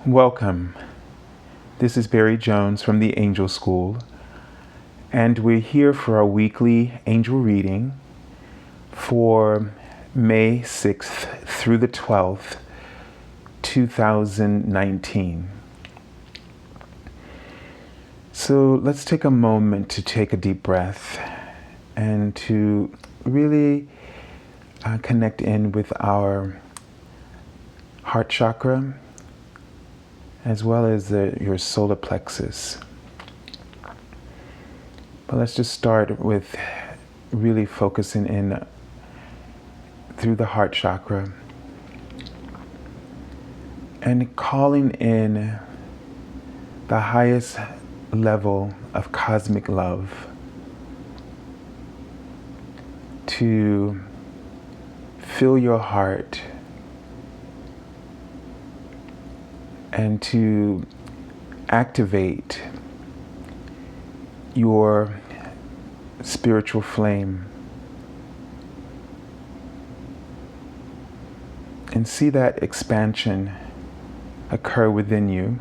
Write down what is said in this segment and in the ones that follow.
Welcome. This is Barry Jones from the Angel School, and we're here for our weekly angel reading for May 6th through the 12th, 2019. So let's take a moment to take a deep breath and to really connect in with our heart chakra, as well as your solar plexus. But let's just start with really focusing in through the heart chakra and calling in the highest level of cosmic love to fill your heart and to activate your spiritual flame, and see that expansion occur within you.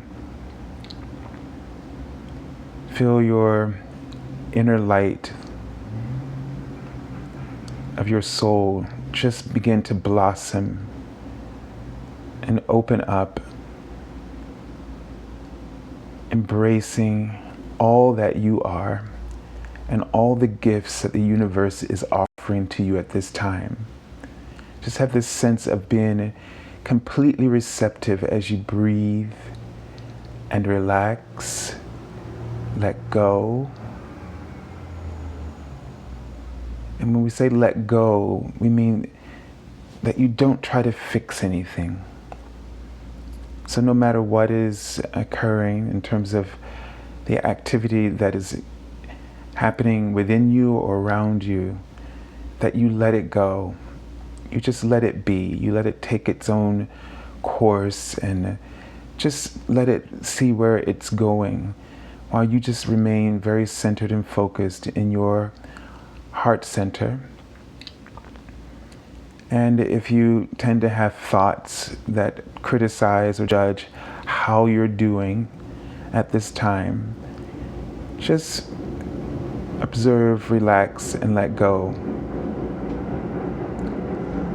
Feel your inner light of your soul just begin to blossom and open up, embracing all that you are and all the gifts that the universe is offering to you at this time. Just have this sense of being completely receptive as you breathe and relax, let go. And when we say let go, we mean that you don't try to fix anything. So no matter what is occurring in terms of the activity that is happening within you or around you, that you let it go. You just let it be. You let it take its own course and just let it see where it's going, while you just remain very centered and focused in your heart center. And if you tend to have thoughts that criticize or judge how you're doing at this time, just observe, relax, and let go.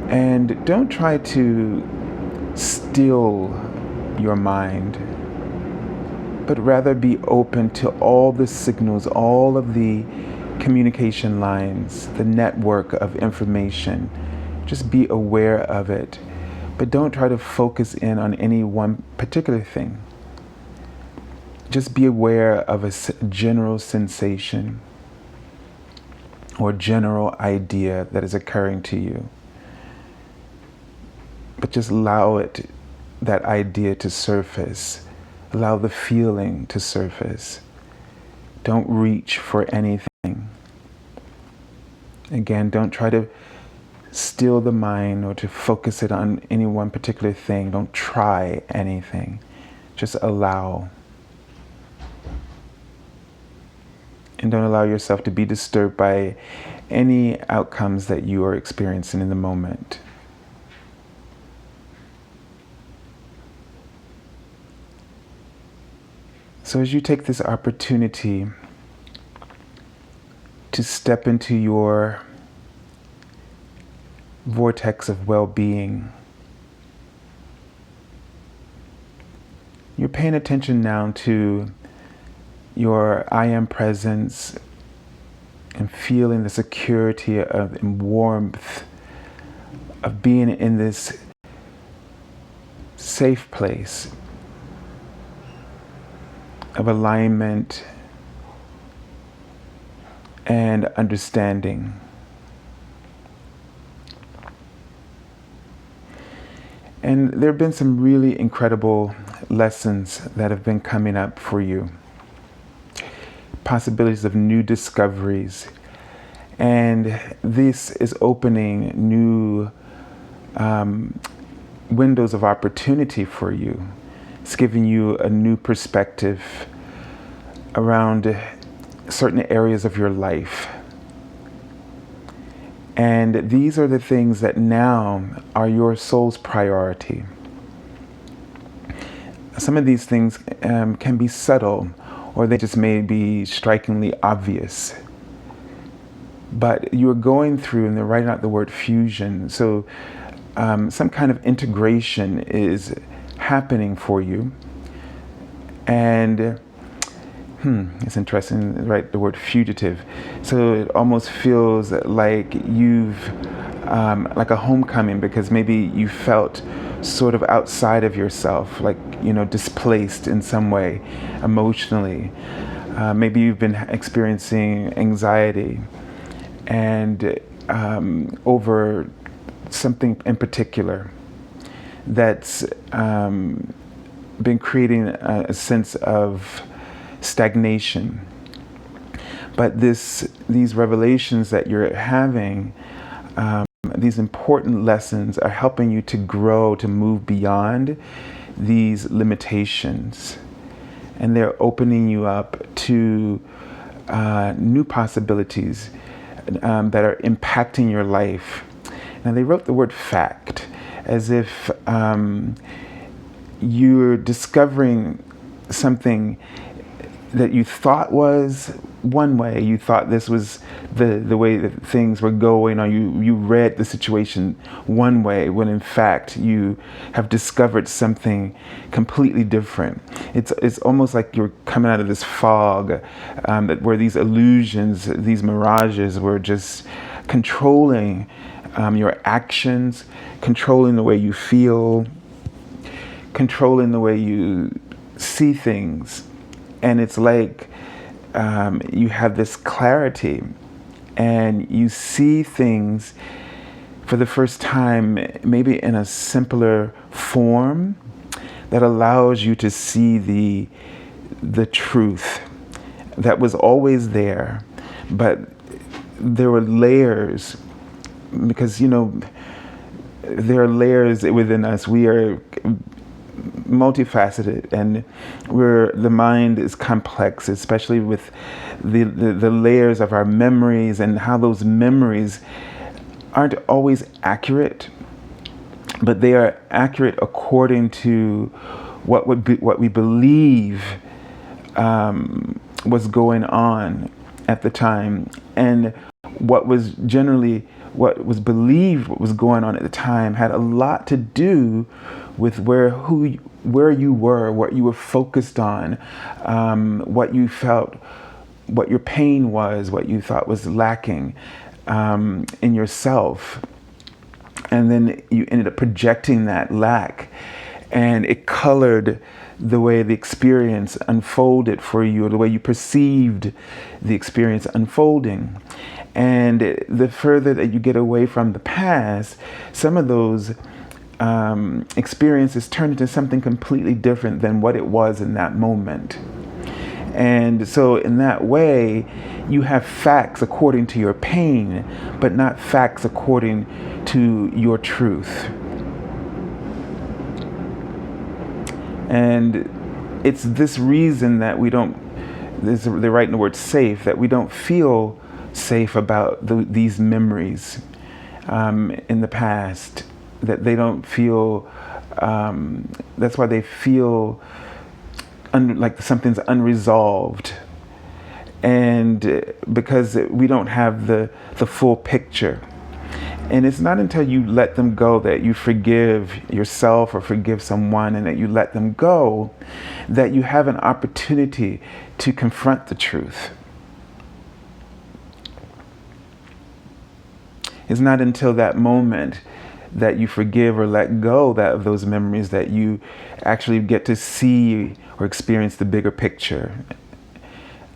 And don't try to still your mind, but rather be open to all the signals, all of the communication lines, the network of information. Just be aware of it, but don't try to focus in on any one particular thing. Just be aware of a general sensation or general idea that is occurring to you. But just allow that idea to surface. Allow the feeling to surface. Don't reach for anything. Again, don't try to still the mind or to focus it on any one particular thing. Don't try anything. Just allow. And don't allow yourself to be disturbed by any outcomes that you are experiencing in the moment. So as you take this opportunity to step into your vortex of well-being, you're paying attention now to your I am presence and feeling the security and warmth of being in this safe place of alignment and understanding. And there have been some really incredible lessons that have been coming up for you. Possibilities of new discoveries. And this is opening new windows of opportunity for you. It's giving you a new perspective around certain areas of your life. And these are the things that now are your soul's priority. some of these things can be subtle, or they just may be strikingly obvious. But you are going through, and they're writing out the word fusion. So some kind of integration is happening for you. And it's interesting, right? The word fugitive. So it almost feels like you've, like a homecoming, because maybe you felt sort of outside of yourself, like, displaced in some way emotionally. Maybe you've been experiencing anxiety and over something in particular that's been creating a sense of stagnation. But these revelations that you're having, these important lessons are helping you to grow, to move beyond these limitations. And they're opening you up to new possibilities that are impacting your life. Now, they wrote the word fact as if you're discovering something that you thought was one way. You thought this was the way that things were going, or you read the situation one way, when in fact you have discovered something completely different. It's almost like you're coming out of this fog, where these illusions, these mirages were just controlling your actions, controlling the way you feel, controlling the way you see things. And it's like you have this clarity, and you see things for the first time, maybe in a simpler form that allows you to see the truth that was always there. But there were layers, because there are layers within us. We are multifaceted, and the mind is complex, especially with the layers of our memories, and how those memories aren't always accurate, but they are accurate according to what we believe was going on at the time, and what was believed what was going on at the time had a lot to do with where you were, what you were focused on, what you felt, what your pain was, what you thought was lacking in yourself. And then you ended up projecting that lack, and it colored the way the experience unfolded for you, or the way you perceived the experience unfolding. And the further that you get away from the past, some of those experiences turn into something completely different than what it was in that moment. And so in that way, you have facts according to your pain, but not facts according to your truth. And it's this reason that they're writing the word safe, that we don't feel safe about these memories in the past, that they don't feel, that's why they feel like something's unresolved. And because we don't have the full picture. And it's not until you let them go, that you forgive yourself or forgive someone, and that you let them go, that you have an opportunity to confront the truth. It's not until that moment that you forgive or let go of those memories that you actually get to see or experience the bigger picture.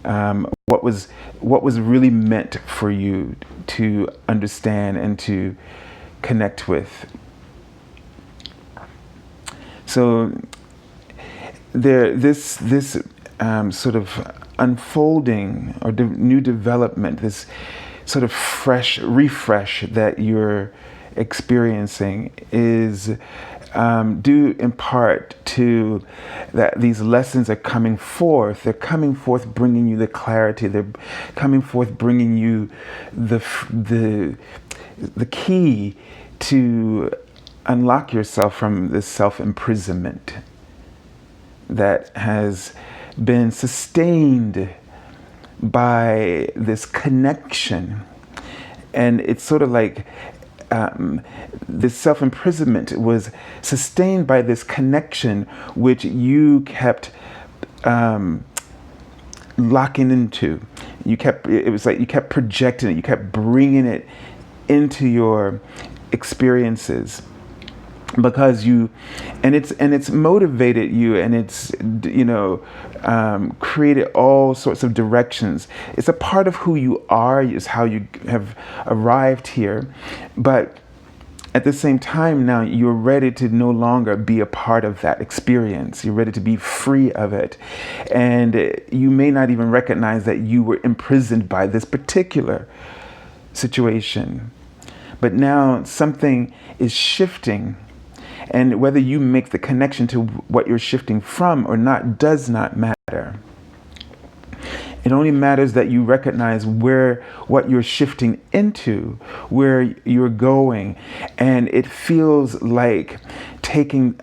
What was really meant for you to understand and to connect with. So this sort of unfolding or new development, this sort of refresh that you're experiencing is due in part to that these lessons are coming forth. They're coming forth bringing you the clarity. They're coming forth bringing you the key to unlock yourself from this self-imprisonment. that has been sustained by this connection. And it's sort of like this self-imprisonment was sustained by this connection which you kept locking into. It was like you kept projecting it, you kept bringing it into your experiences, because it's motivated you, and it's created all sorts of directions. It's a part of who you are. It's how you have arrived here, but at the same time now you're ready to no longer be a part of that experience. You're ready to be free of it, and you may not even recognize that you were imprisoned by this particular situation. But now something is shifting. And whether you make the connection to what you're shifting from or not does not matter. It only matters that you recognize what you're shifting into, where you're going. And it feels like taking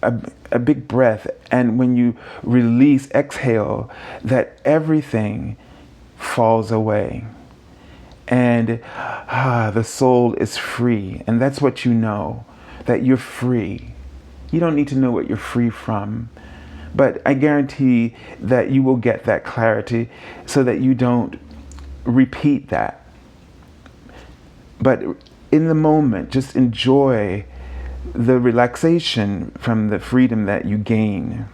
a big breath. And when you release, exhale, that everything falls away. And the soul is free. And that's what you know. That you're free. You don't need to know what you're free from, but I guarantee that you will get that clarity so that you don't repeat that. But in the moment, just enjoy the relaxation from the freedom that you gain.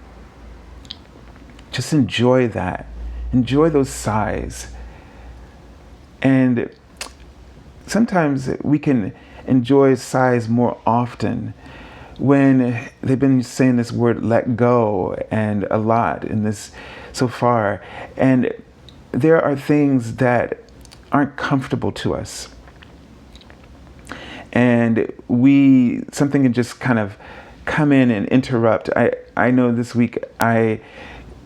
Just enjoy that. Enjoy those sighs. And sometimes we can enjoy sighs more often when they've been saying this word let go and a lot in this so far, and there are things that aren't comfortable to us, and something can just kind of come in and interrupt. I know this week I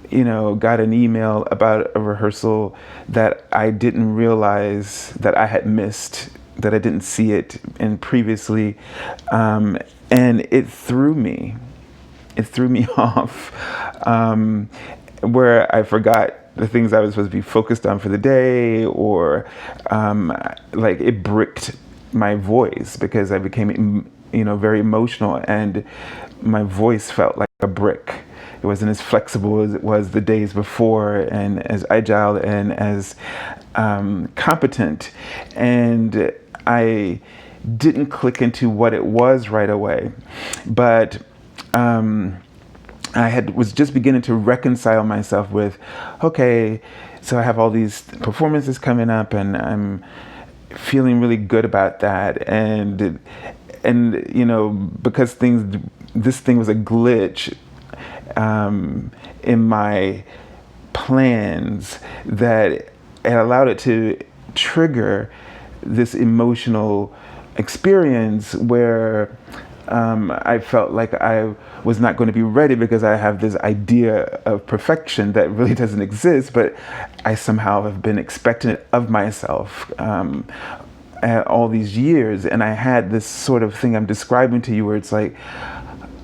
got an email about a rehearsal that I didn't realize that I had missed, that I didn't see it in previously, and it threw me off, where I forgot the things I was supposed to be focused on for the day, or like it bricked my voice because I became very emotional, and my voice felt like a brick. It wasn't as flexible as it was the days before, and as agile and as competent. And I didn't click into what it was right away. But was just beginning to reconcile myself with, okay, so I have all these performances coming up, and I'm feeling really good about that. And because this thing was a glitch in my plans, that it allowed it to trigger this emotional experience where I felt like I was not going to be ready, because I have this idea of perfection that really doesn't exist, but I somehow have been expecting it of myself all these years. And I had this sort of thing I'm describing to you where it's like,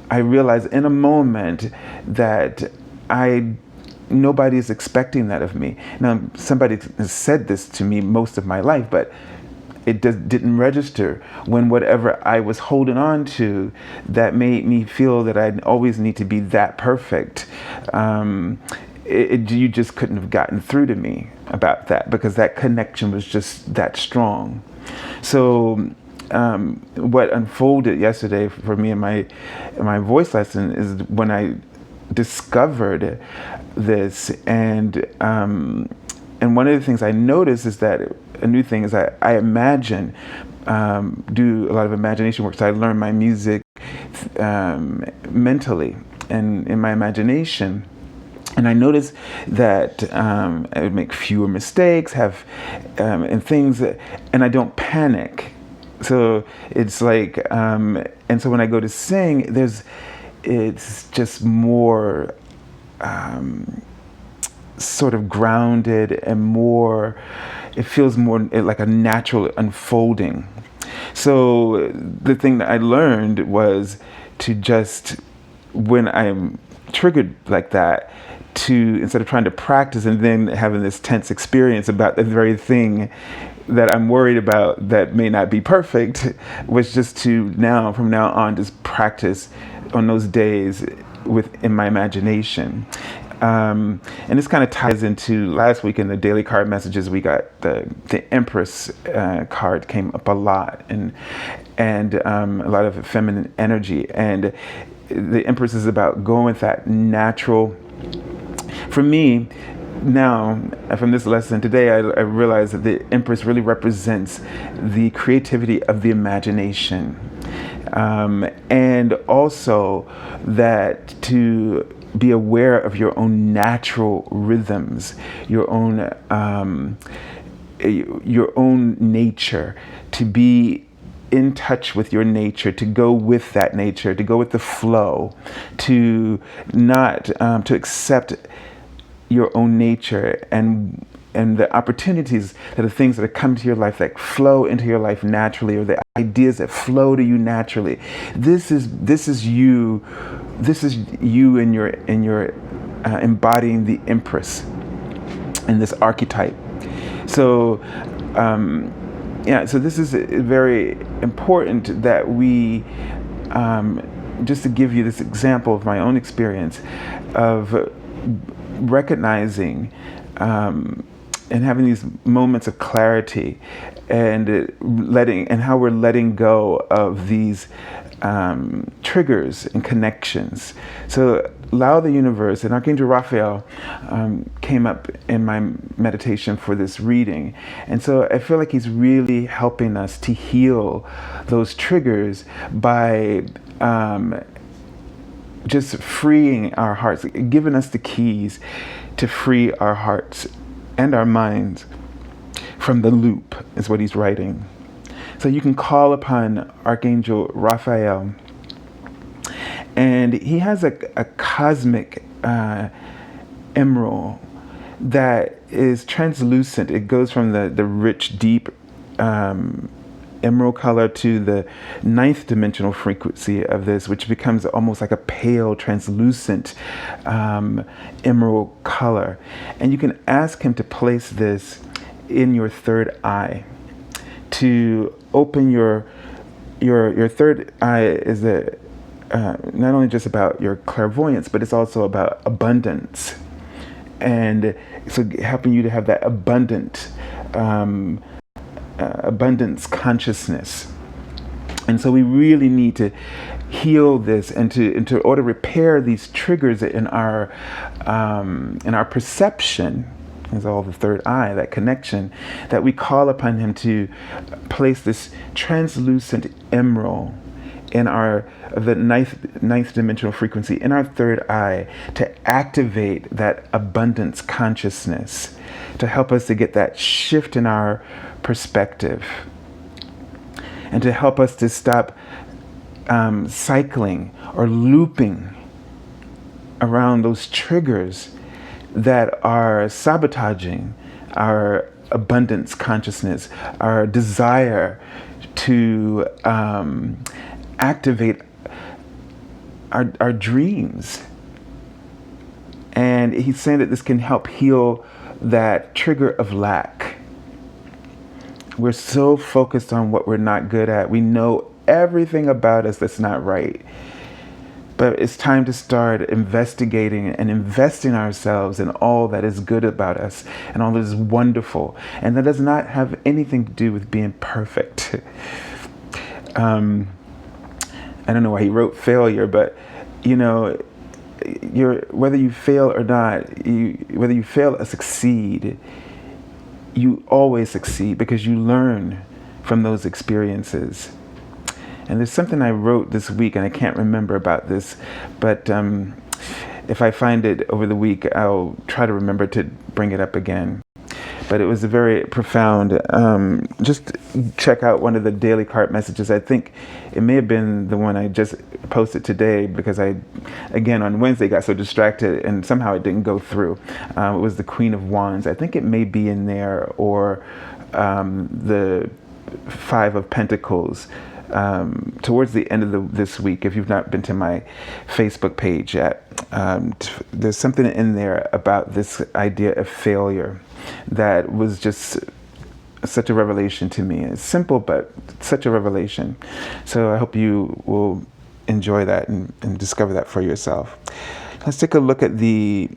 I realized in a moment that nobody is expecting that of me. Now, somebody has said this to me most of my life, but it didn't register when whatever I was holding on to that made me feel that I always need to be that perfect. You just couldn't have gotten through to me about that, because that connection was just that strong. So what unfolded yesterday for me in my voice lesson is when I discovered this, and one of the things I noticed is that a new thing is I imagine, do a lot of imagination work. So I learn my music mentally and in my imagination. And I noticed that I would make fewer mistakes, and things, and I don't panic. So it's like, and so when I go to sing, it's just more sort of grounded and more, it feels more like a natural unfolding. So the thing that I learned was to just when I'm triggered like that, to, instead of trying to practice and then having this tense experience about the very thing that I'm worried about that may not be perfect, was just to now, from now on, just practice on those days within my imagination. And this kind of ties into last week in the daily card messages. We got the Empress card came up a lot, and a lot of feminine energy. And the Empress is about going with that natural. For me, now, from this lesson today, I realize that the Empress really represents the creativity of the imagination. And also that to be aware of your own natural rhythms, your own nature, to be in touch with your nature, to go with that nature, to go with the flow, to not to accept your own nature and the opportunities that are things that are come to your life, that flow into your life naturally, or the ideas that flow to you naturally. This is you in your embodying the Empress in this archetype. So so this is very important that we, just to give you this example of my own experience of recognizing and having these moments of clarity, and how we're letting go of these triggers and connections. So allow the universe, and Archangel Raphael came up in my meditation for this reading. And so I feel like he's really helping us to heal those triggers by just freeing our hearts, giving us the keys to free our hearts and our minds from the loop, is what he's writing. So you can call upon Archangel Raphael, and he has a cosmic emerald that is translucent. It goes from the rich, deep emerald color to the 9th dimensional frequency of this, which becomes almost like a pale, translucent emerald color. And you can ask him to place this in your third eye, to open your third eye. Is not only just about your clairvoyance, but it's also about abundance, and so helping you to have that abundance consciousness. And so we really need to heal this, and to order to repair these triggers in our perception, is all the third eye, that connection, that we call upon him to place this translucent emerald in the ninth dimensional frequency in our third eye, to activate that abundance consciousness, to help us to get that shift in our perspective, and to help us to stop cycling or looping around those triggers that are sabotaging our abundance consciousness, our desire to activate our dreams. And he's saying that this can help heal that trigger of lack. We're so focused on what we're not good at. We know everything about us that's not right. But it's time to start investigating and investing ourselves in all that is good about us and all that is wonderful. And that does not have anything to do with being perfect. I don't know why he wrote failure, but whether you fail or not, whether you fail or succeed, you always succeed because you learn from those experiences. And there's something I wrote this week, and I can't remember about this, but if I find it over the week, I'll try to remember to bring it up again. But it was a very profound, just check out one of the daily card messages. I think it may have been the one I just posted today, because again, on Wednesday got so distracted and somehow it didn't go through. It was the Queen of Wands. I think it may be in there, or the Five of Pentacles. towards the end of this week, if you've not been to my Facebook page yet, there's something in there about this idea of failure that was just such a revelation to me. It's simple, but such a revelation. So I hope you will enjoy that and discover that for yourself. Let's take a look at the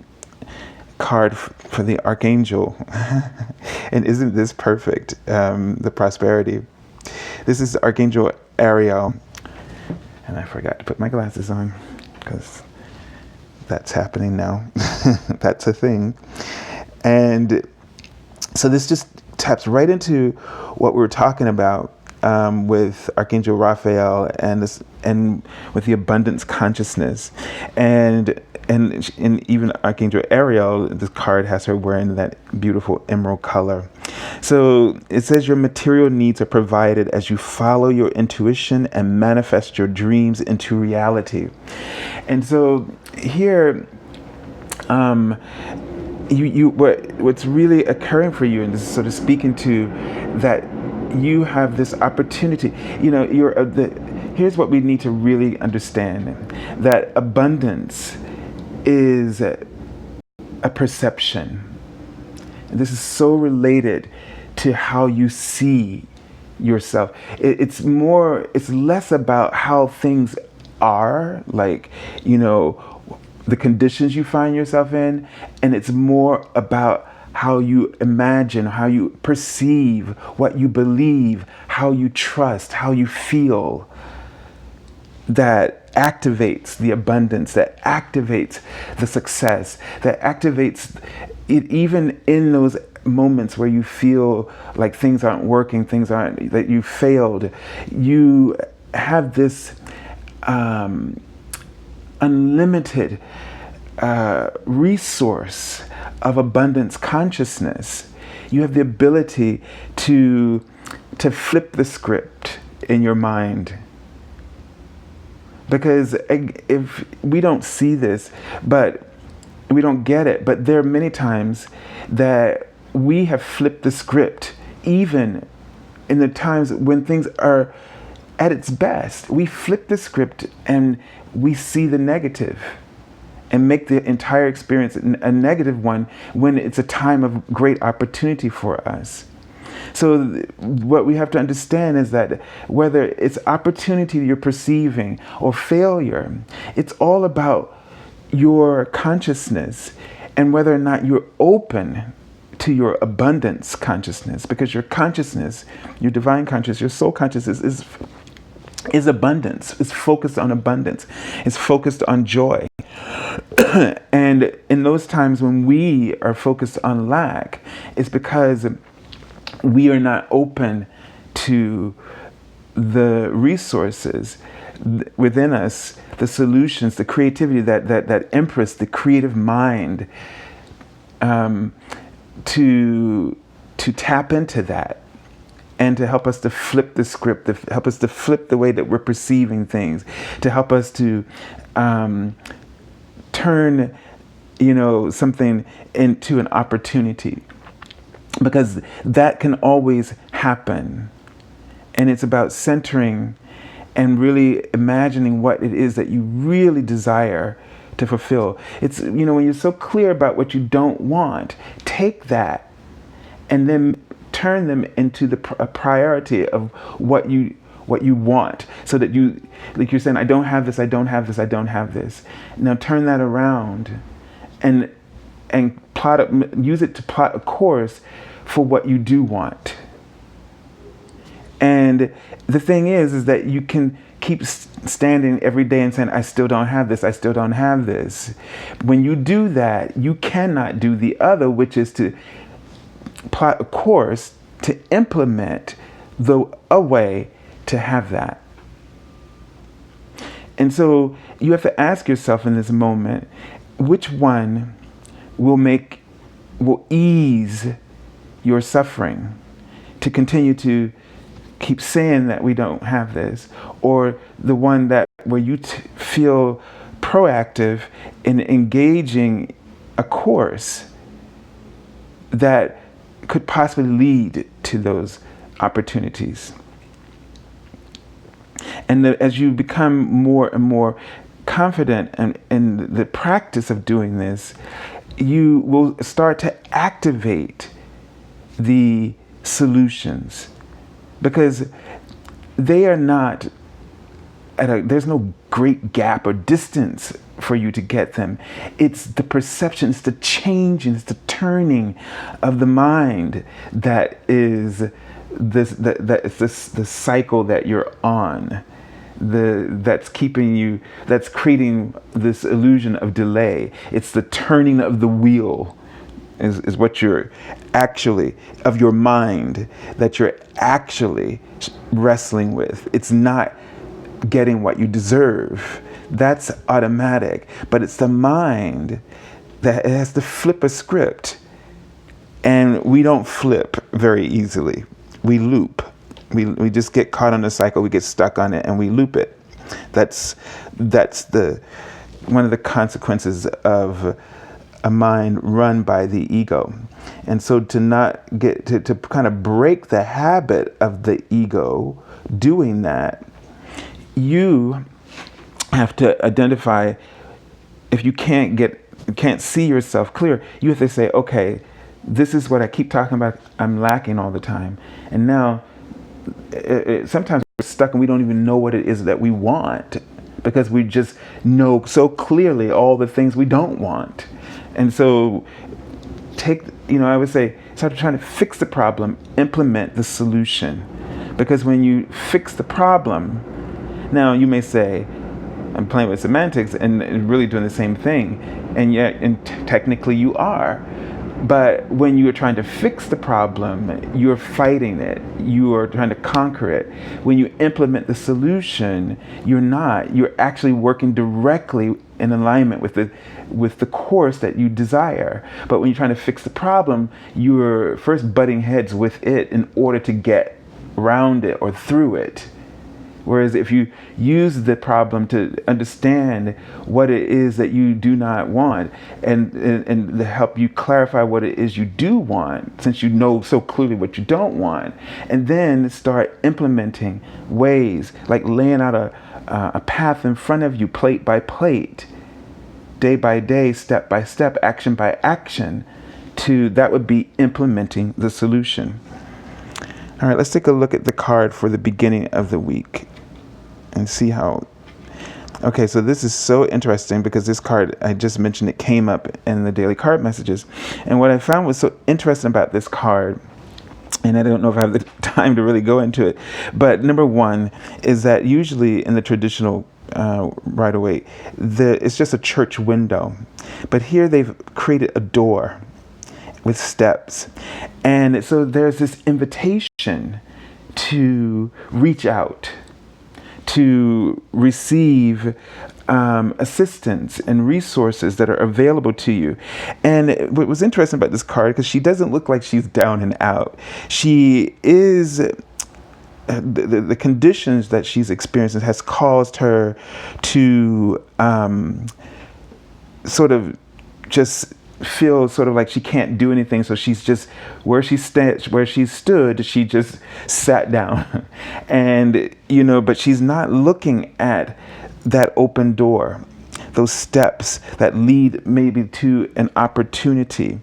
card for the Archangel. And isn't this perfect? The prosperity. This is Archangel Ariel. And I forgot to put my glasses on because that's happening now. That's a thing. And so this just taps right into what we were talking about with Archangel Raphael and with the abundance consciousness, and even Archangel Ariel. This card has her wearing that beautiful emerald color. So it says your material needs are provided as you follow your intuition and manifest your dreams into reality. And so here, what's really occurring for you, and this is sort of speaking to that, you have this opportunity. You know, here's what we need to really understand: that abundance is a perception. And this is so related to how you see yourself. It's less about how things are, like, you know, the conditions you find yourself in, and it's more about how you imagine, how you perceive, what you believe, how you trust, how you feel, that activates the abundance, that activates the success, that activates it even in those moments where you feel like things aren't working, that you failed. You have this unlimited resource of abundance consciousness. You have the ability to flip the script in your mind. Because if we don't see this, but we don't get it, but there are many times that we have flipped the script, even in the times when things are at its best. We flip the script and we see the negative and make the entire experience a negative one when it's a time of great opportunity for us. So what we have to understand is that whether it's opportunity you're perceiving or failure, it's all about your consciousness and whether or not you're open to your abundance consciousness, because your consciousness, your divine consciousness, your soul consciousness is abundance. It's focused on abundance. It's focused on joy. And in those times when we are focused on lack, it's because we are not open to the resources within us, the solutions, the creativity, that empress, the creative mind, to tap into that and to help us to flip the script, to help us to flip the way that we're perceiving things, to help us to turn, something into an opportunity. Because that can always happen. And it's about centering and really imagining what it is that you really desire to fulfill. It's, when you're so clear about what you don't want, take that and then turn them into a priority of what you want, so that you, like you're saying, I don't have this, I don't have this, I don't have this. Now turn that around and use it to plot a course for what you do want. And the thing is that you can keep standing every day and saying, I still don't have this, I still don't have this. When you do that, you cannot do the other, which is to plot a course to implement a way to have that. And so you have to ask yourself in this moment, which one will ease your suffering, to continue to keep saying that we don't have this, or the one where you feel proactive in engaging a course that could possibly lead to those opportunities. And as you become more and more confident in the practice of doing this, you will start to activate the solutions, because they are not there's no great gap or distance for you to get them. It's the perception, it's the changing, it's the turning of the mind that is the cycle that you're on. That's creating this illusion of delay. It's the turning of the wheel is what you're actually, of your mind, that you're actually wrestling with. It's not getting what you deserve. That's automatic. But it's the mind that has to flip a script. And we don't flip very easily. We loop. We just get caught on the cycle, we get stuck on it, and we loop it. That's one of the consequences of a mind run by the ego. And so to not get to kind of break the habit of the ego doing that, you have to identify, if you can't see yourself clear, you have to say, okay, this is what I keep talking about, I'm lacking all the time. And now sometimes we're stuck and we don't even know what it is that we want, because we just know so clearly all the things we don't want. And so I would say, instead of trying to fix the problem, implement the solution. Because when you fix the problem, now you may say, I'm playing with semantics and really doing the same thing, and technically you are. But when you are trying to fix the problem, you're fighting it. You are trying to conquer it. When you implement the solution, you're not. You're actually working directly in alignment with the course that you desire. But when you're trying to fix the problem, you're first butting heads with it in order to get around it or through it. Whereas if you use the problem to understand what it is that you do not want, and to help you clarify what it is you do want, since you know so clearly what you don't want, and then start implementing ways, like laying out a path in front of you, plate by plate, day by day, step by step, action by action, that would be implementing the solution. All right, let's take a look at the card for the beginning of the week and see how. Okay, so this is so interesting, because this card, I just mentioned, it came up in the daily card messages. And what I found was so interesting about this card, and I don't know if I have the time to really go into it, but number one is that usually in the traditional right away, it's just a church window. But here they've created a door with steps. And so there's this invitation to reach out, to receive assistance and resources that are available to you. And what was interesting about this card, because she doesn't look like she's down and out. She is, the conditions that she's experiencing has caused her to sort of just feel sort of like she can't do anything, so she's just where she stood, she just sat down. And but she's not looking at that open door, those steps that lead maybe to an opportunity.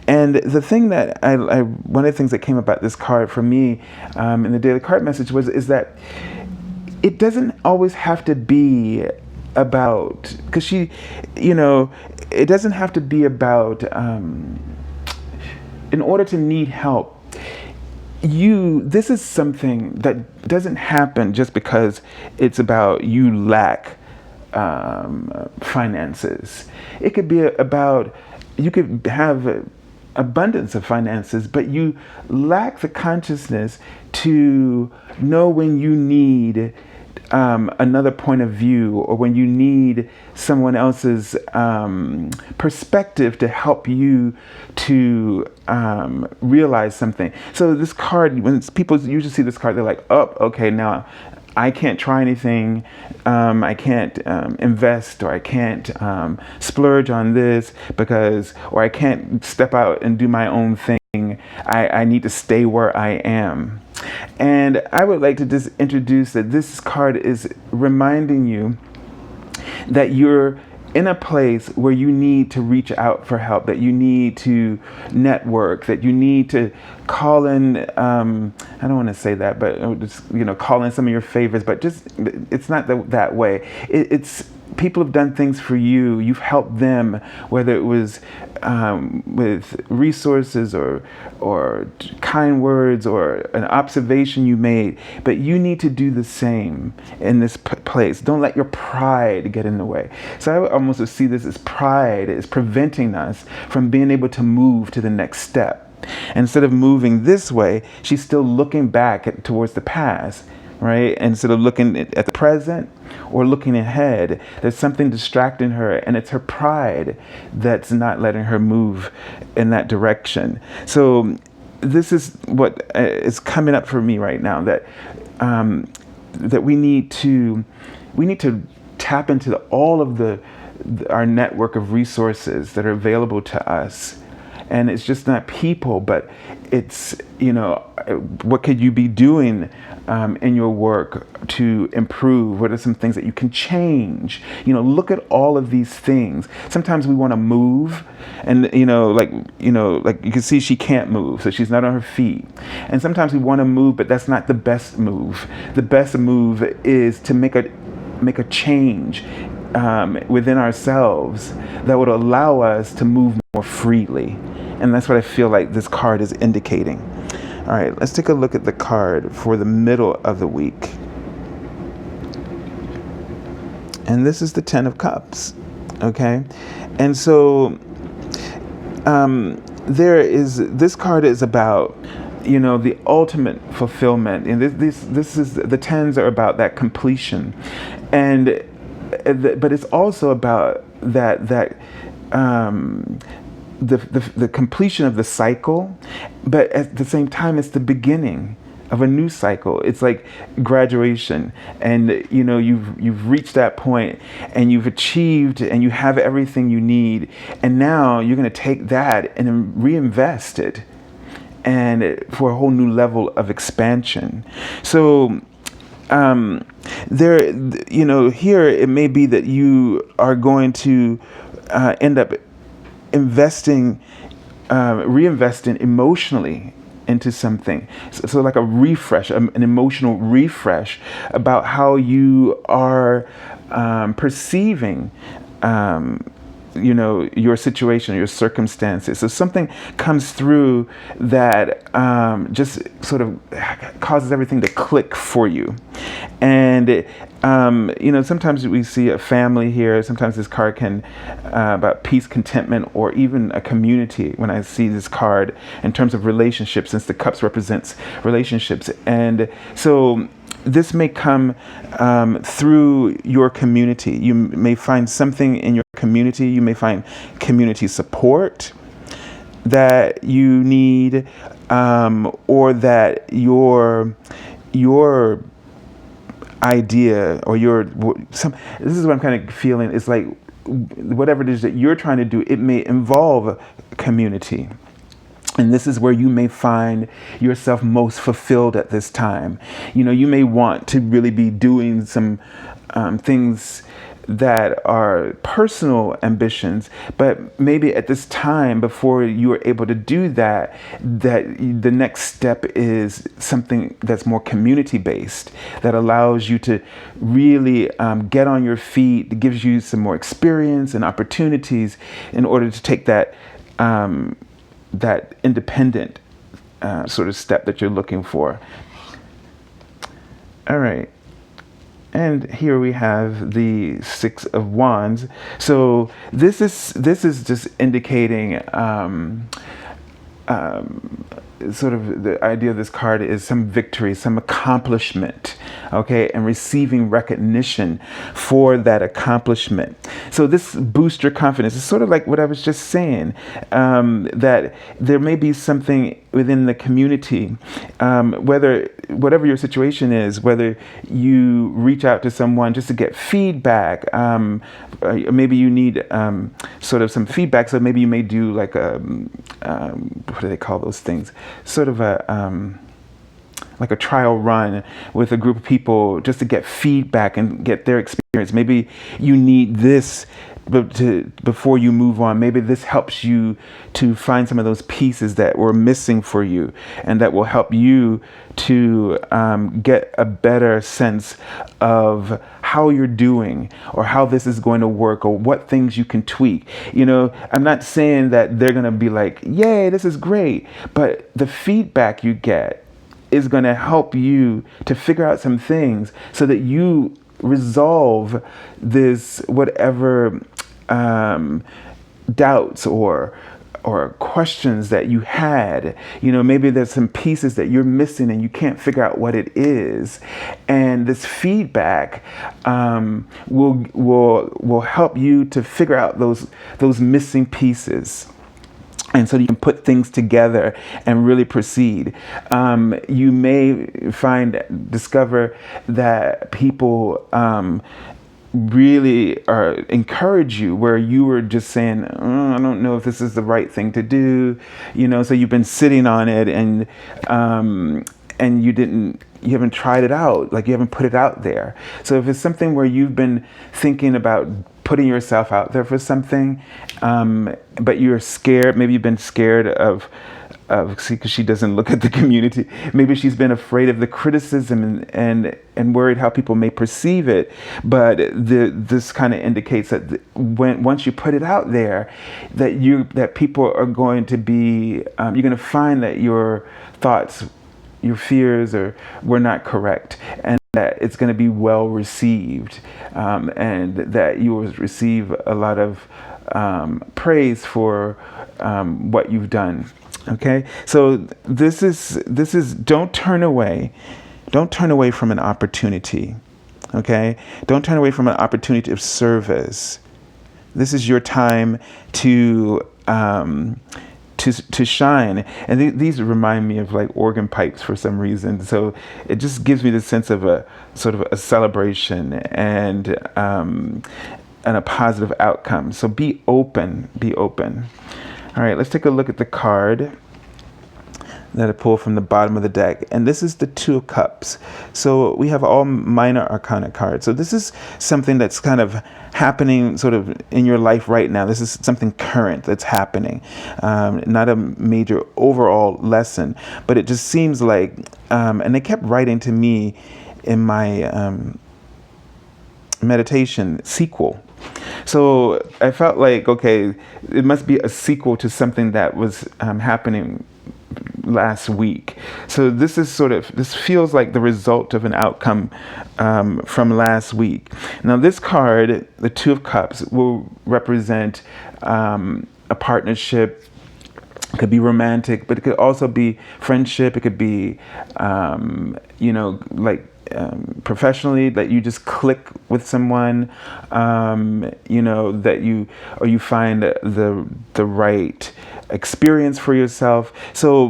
And the thing that one of the things that came about this card for me in the daily card message is that it doesn't always have to be about, because it doesn't have to be about, in order to need help, this is something that doesn't happen just because it's about you lack finances. It could be about, you could have abundance of finances, but you lack the consciousness to know when you need another point of view, or when you need someone else's perspective to help you to realize something. So this card, when people usually see this card, they're like, oh, okay, now I can't try anything, I can't invest, or I can't splurge on this or I can't step out and do my own thing. I need to stay where I am. And I would like to just introduce that this card is reminding you that you're in a place where you need to reach out for help, that you need to network, that you need to call in, I don't want to say that, but just, call in some of your favorites, but just, it's not that way. It's people have done things for you. You've helped them, whether it was with resources or kind words or an observation you made. But you need to do the same in this place. Don't let your pride get in the way. So I would almost see this as pride is preventing us from being able to move to the next step. Instead of moving this way, she's still looking back towards the past. Right? Instead of looking at the present or looking ahead, there's something distracting her, and it's her pride that's not letting her move in that direction. So this is what is coming up for me right now, that that we need to tap into all of our network of resources that are available to us. And it's just not people, but it's, what could you be doing in your work to improve? What are some things that you can change? Look at all of these things. Sometimes we want to move, and like you can see she can't move, so she's not on her feet. And sometimes we want to move, but that's not the best move. The best move is to make a change within ourselves that would allow us to move more freely. And that's what I feel like this card is indicating. All right, let's take a look at the card for the middle of the week. And this is the 10 of Cups, okay? And so this card is about, the ultimate fulfillment. And this is, the 10s are about that completion. But it's also about that the completion of the cycle, but at the same time, it's the beginning of a new cycle. It's like graduation, and you've reached that point, and you've achieved, and you have everything you need, and now you're going to take that and reinvest it, and for a whole new level of expansion. So here it may be that you are going to end up reinvesting emotionally into something. So like a refresh, an emotional refresh about how you are perceiving your situation, your circumstances. So something comes through that just sort of causes everything to click for you. And sometimes we see a family here. Sometimes this card can about peace, contentment, or even a community. When I see this card in terms of relationships, since the cups represents relationships, and so this may come through your community. You may find something in your community. You may find community support that you need, or that your idea or this is what I'm kind of feeling. It's like whatever it is that you're trying to do, it may involve community. And this is where you may find yourself most fulfilled at this time. You may want to really be doing some things that are personal ambitions, but maybe at this time, before you are able to do that the next step is something that's more community-based, that allows you to really get on your feet, gives you some more experience and opportunities in order to take that independent sort of step that you're looking for. All right. And here we have the 6 of Wands. So this is just indicating sort of the idea of this card is some victory, some accomplishment, okay, and receiving recognition for that accomplishment. So this boosts your confidence. It's sort of like what I was just saying, that there may be something within the community, whatever your situation is, whether you reach out to someone just to get feedback, maybe you need sort of some feedback. So maybe you may do like what do they call those things? Sort of a like a trial run with a group of people just to get feedback and get their experience. Maybe you need this before you move on. Maybe this helps you to find some of those pieces that were missing for you, and that will help you to get a better sense of how you're doing, or how this is going to work, or what things you can tweak. I'm not saying that they're going to be like, yay, this is great, but the feedback you get is going to help you to figure out some things so that you resolve this whatever doubts or questions that you had. Maybe there's some pieces that you're missing and you can't figure out what it is, and this feedback will help you to figure out those missing pieces. And so you can put things together and really proceed. You may discover that people really encourage you, where you were just saying, I don't know if this is the right thing to do. So you've been sitting on it, and you haven't tried it out, like you haven't put it out there. So if it's something where you've been thinking about putting yourself out there for something, but you're scared, maybe you've been scared of because she doesn't look at the community. Maybe she's been afraid of the criticism and worried how people may perceive it. But this kind of indicates that once you put it out there, that people are going to be, you're going to find that your thoughts, your fears were not correct, and that it's going to be well received, and that you will receive a lot of praise for what you've done. Okay, so this is don't turn away from an opportunity. Okay, don't turn away from an opportunity of service. This is your time to shine. And these remind me of like organ pipes for some reason. So it just gives me the sense of a sort of a celebration and a positive outcome. So be open. All right, let's take a look at the card that I pulled from the bottom of the deck. And this is the Two of Cups. So we have all minor arcana cards. So this is something that's kind of happening sort of in your life right now. This is something current that's happening. Not a major overall lesson, but it just seems like, and they kept writing to me in my meditation, sequel. So I felt like, okay, it must be a sequel to something that was happening last week. So this feels like the result of an outcome from last week. Now this card, the Two of Cups, will represent a partnership. It could be romantic, but it could also be friendship. It could be, professionally, that you just click with someone, that you find the right experience for yourself. So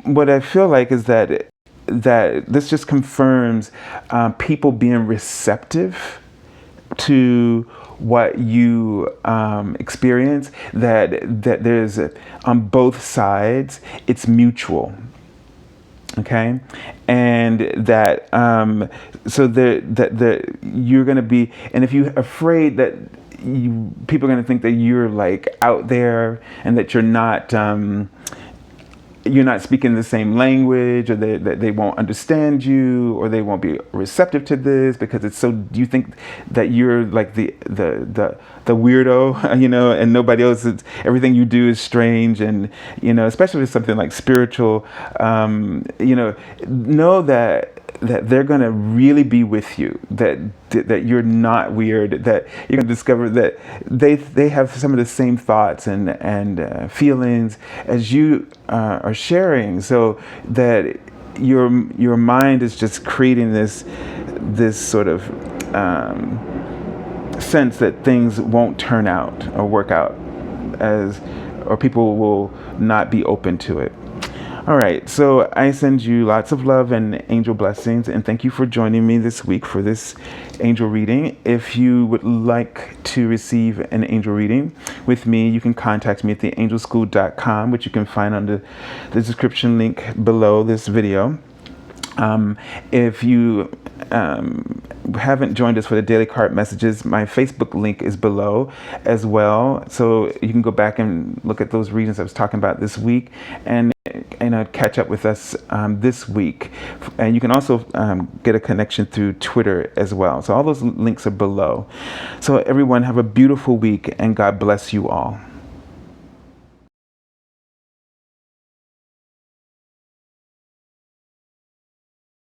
what I feel like is that this just confirms people being receptive to what you experience, that there's on both sides, it's mutual. Okay, and that you're going to be, and if you're afraid that people are going to think that you're like out there and that you're not speaking the same language, or that they won't understand you, or they won't be receptive to this because it's so, you think that you're like the weirdo, and nobody else is, everything you do is strange, and especially with something like spiritual, know that they're going to really be with you, that you're not weird, that you're going to discover that they have some of the same thoughts and feelings as you are sharing, so that your mind is just creating this sort of sense that things won't turn out or work out, or people will not be open to it. All right, so I send you lots of love and angel blessings, and thank you for joining me this week for this angel reading. If you would like to receive an angel reading with me, you can contact me at theangelschool.com, which you can find under the description link below this video. If you haven't joined us for the daily card messages, my Facebook link is below as well. So you can go back and look at those readings I was talking about this week and catch up with us this week. And you can also get a connection through Twitter as well. So all those links are below. So everyone have a beautiful week and God bless you all.